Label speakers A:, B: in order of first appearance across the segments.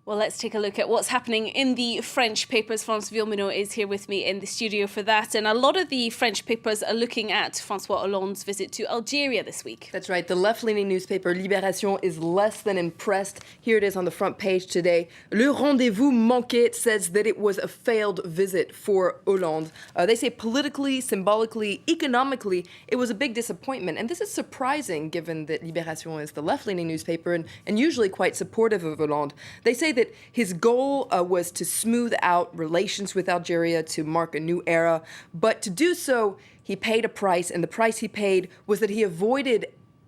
A: Well, let's take a look at what's happening in the French papers. France Villemino is here with me in the studio for that. And a lot of the French papers are looking at François Hollande's visit to Algeria this week.
B: That's right. The left-leaning newspaper Libération is less than impressed. Here it is on the front page today. Le rendezvous manqué says that it was a failed visit for Hollande. They say politically, symbolically, economically, it was a big disappointment. And this is surprising given that Libération is the left-leaning newspaper and usually quite supportive of Hollande. They say that his goal was to smooth out relations with Algeria, to mark a new era. But to do so, he paid a price, and the price he paid was that he avoided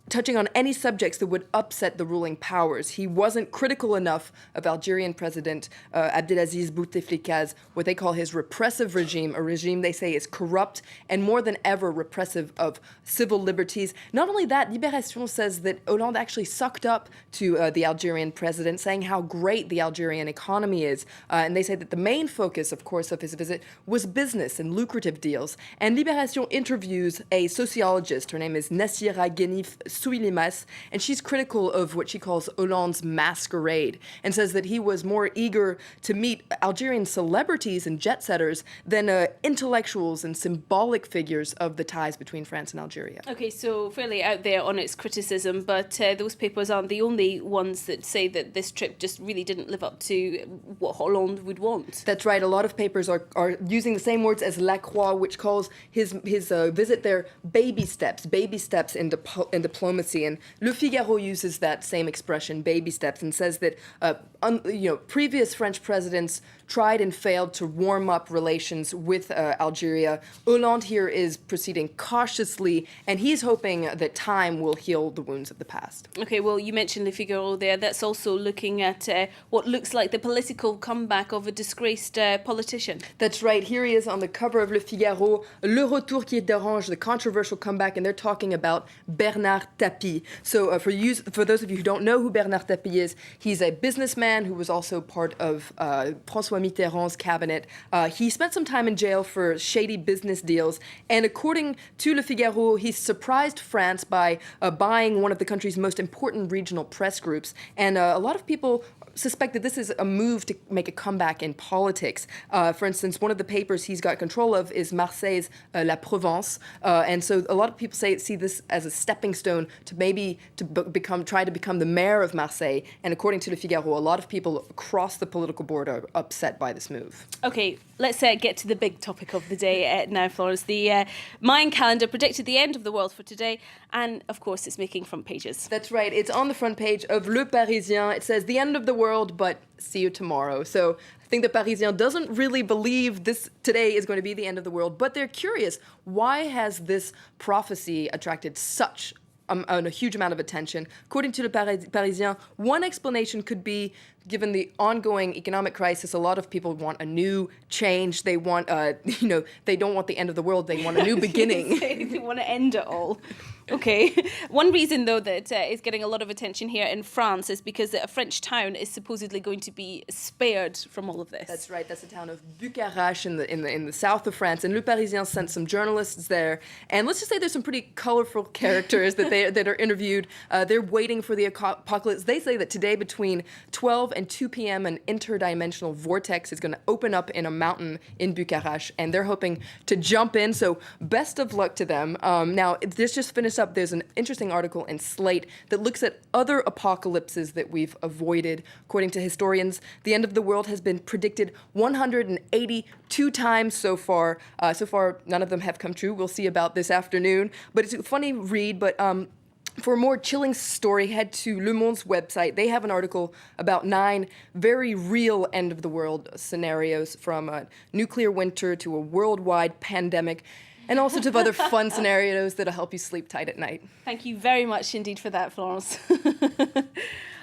B: touching on any subjects that would upset the ruling powers. He wasn't critical enough of Algerian President Abdelaziz Bouteflika's, what they call his repressive regime, a regime they say is corrupt and more than ever repressive of civil liberties. Not only that, Libération says that Hollande actually sucked up to the Algerian president, saying how great the Algerian economy is. And they say that the main focus, of course, of his visit was business and lucrative deals. And Libération interviews a sociologist. Her name is Nassira Ghenif Souilimas, and she's critical of what she calls Hollande's masquerade, and says that he was more eager to meet Algerian celebrities and jet-setters than intellectuals and symbolic figures of the ties between France and Algeria.
A: Okay, so fairly out there on its criticism, but those papers aren't the only ones that say that this trip just really didn't live up to what Hollande would want.
B: That's right. A lot of papers are using the same words as La Croix, which calls his visit there baby steps in diplomacy. And Le Figaro uses that same expression, baby steps, and says that previous French presidents tried and failed to warm up relations with Algeria. Hollande here is proceeding cautiously, and he's hoping that time will heal the wounds of the past.
A: Okay, well, you mentioned Le Figaro there. That's also looking at what looks like the political comeback of a disgraced politician.
B: That's right. Here he is on the cover of Le Figaro, Le Retour qui dérange, the controversial comeback, and they're talking about Bernard Tapie. So for those of you who don't know who Bernard Tapie is, he's a businessman who was also part of François Mitterrand's cabinet. He spent some time in jail for shady business deals, and according to Le Figaro, he surprised France by buying one of the country's most important regional press groups. And a lot of people suspect that this is a move to make a comeback in politics. For instance, one of the papers he's got control of is Marseille's La Provence, and so a lot of people see this as a stepping stone to maybe try to become the mayor of Marseille. And according to Le Figaro, a lot of people across the political board are upset by this move.
A: Okay, let's get to the big topic of the day now, Florence. The Mayan Calendar predicted the end of the world for today, and of course it's making front pages.
B: That's right. It's on the front page of Le Parisien. It says the end of the world, but see you tomorrow. So I think the Parisien doesn't really believe today is going to be the end of the world, but they're curious. Why has this prophecy attracted such a huge amount of attention? According to the Parisien, one explanation could be, given the ongoing economic crisis, a lot of people want a new change. They want, they don't want the end of the world. They want a new beginning.
A: They want to end it all. Okay. One reason, though, that is getting a lot of attention here in France is because a French town is supposedly going to be spared from all of this.
B: That's right. That's the town of Bucarache in the south of France. And Le Parisien sent some journalists there. And let's just say there's some pretty colorful characters that are interviewed. They're waiting for the apocalypse. They say that today between 12 and 2 p.m., an interdimensional vortex is going to open up in a mountain in Bucarache, and they're hoping to jump in. So best of luck to them. Now, this just finished up. There's an interesting article in Slate that looks at other apocalypses that we've avoided. According to historians, the end of the world has been predicted 182 times so far. So far, none of them have come true. We'll see about this afternoon. But it's a funny read, but for a more chilling story, head to Le Monde's website. They have an article about 9 very real end-of-the-world scenarios, from a nuclear winter to a worldwide pandemic, and also to other fun scenarios that'll help you sleep tight at night.
A: Thank you very much indeed for that, Florence.